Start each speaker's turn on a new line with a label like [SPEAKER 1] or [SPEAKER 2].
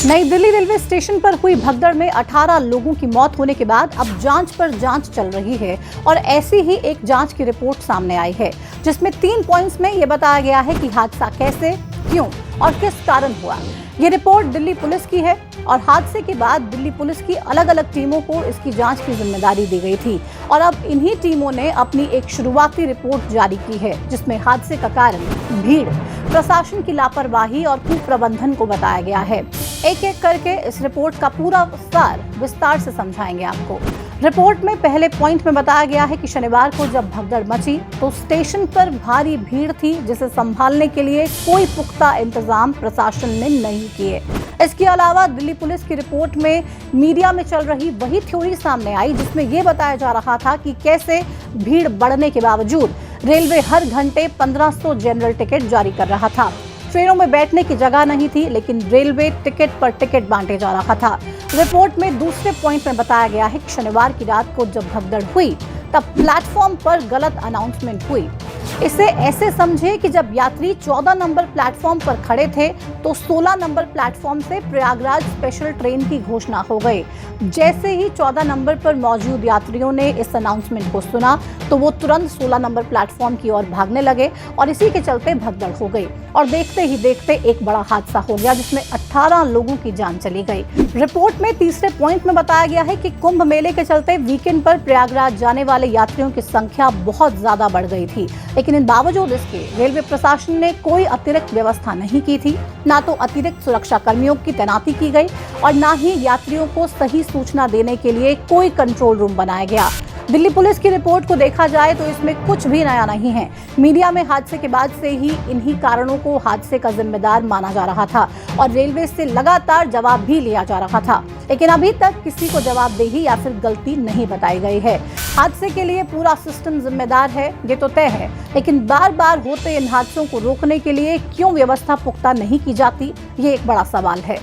[SPEAKER 1] नई Delhi railway station पर हुई भगदड़ में 18 लोगों की मौत होने के बाद अब जांच पर जांच चल रही है और ऐसी ही एक जांच की रिपोर्ट सामने आई है, जिसमें 3 पॉइंट्स में ये बताया गया है कि हादसा कैसे, क्यों और किस कारण हुआ। ये रिपोर्ट दिल्ली पुलिस की है और हादसे के बाद दिल्ली पुलिस की अलग अलग टीमों को इसकी जांच की जिम्मेदारी दी गई थी और अब इन्हीं टीमों ने अपनी एक शुरुआती रिपोर्ट जारी की है, जिसमें हादसे का कारण भीड़, प्रशासन की लापरवाही और कुप्रबंधन को बताया गया है। एक एक करके इस रिपोर्ट का पूरा विस्तार से समझाएंगे आपको। रिपोर्ट में पहले पॉइंट में बताया गया है कि शनिवार को जब भगदड़ मची तो स्टेशन पर भारी भीड़ थी, जिसे संभालने के लिए कोई पुख्ता इंतजाम प्रशासन ने नहीं किए। इसके अलावा दिल्ली पुलिस की रिपोर्ट में मीडिया में चल रही वही थ्योरी सामने आई, जिसमें यह बताया जा रहा था कि कैसे भीड़ बढ़ने के बावजूद रेलवे हर घंटे 1500 जनरल टिकट जारी कर रहा था। ट्रेनों में बैठने की जगह नहीं थी, लेकिन रेलवे टिकट पर टिकट बांटे जा रहा था। रिपोर्ट में दूसरे पॉइंट में बताया गया है कि शनिवार की रात को जब भगदड़ हुई तब प्लेटफॉर्म पर गलत अनाउंसमेंट हुई। इसे ऐसे समझे कि जब यात्री 14 नंबर प्लेटफॉर्म पर खड़े थे तो 16 नंबर प्लेटफॉर्म से प्रयागराज स्पेशल ट्रेन की घोषणा हो गई। जैसे ही 14 नंबर पर मौजूद यात्रियों ने इस अनाउंसमेंट को सुना तो वो तुरंत 16 नंबर प्लेटफॉर्म की ओर भागने लगे और इसी के चलते भगदड़ हो गई और देखते ही देखते एक बड़ा हादसा हो गया, जिसमें 18 लोगों की जान चली गई। रिपोर्ट में तीसरे पॉइंट में बताया गया है कि कुंभ मेले के चलते वीकेंड पर प्रयागराज जाने वाले यात्रियों की संख्या बहुत ज्यादा बढ़ गई थी, लेकिन इन बावजूद इसके रेलवे प्रशासन ने कोई अतिरिक्त व्यवस्था नहीं की थी। ना तो अतिरिक्त सुरक्षा कर्मियों की तैनाती की गई और ना ही यात्रियों को सही सूचना देने के लिए कोई कंट्रोल रूम बनाया गया। दिल्ली पुलिस की रिपोर्ट को देखा जाए तो इसमें कुछ भी नया नहीं है। मीडिया में हादसे के बाद से ही इन्हीं कारणों को हादसे का जिम्मेदार माना जा रहा था और रेलवे से लगातार जवाब भी लिया जा रहा था, लेकिन अभी तक किसी को जवाबदेही या फिर गलती नहीं बताई गई है। हादसे के लिए पूरा सिस्टम जिम्मेदार है, ये तो तय है, लेकिन बार बार होते इन हादसों को रोकने के लिए क्यों व्यवस्था पुख्ता नहीं की जाती, ये एक बड़ा सवाल है।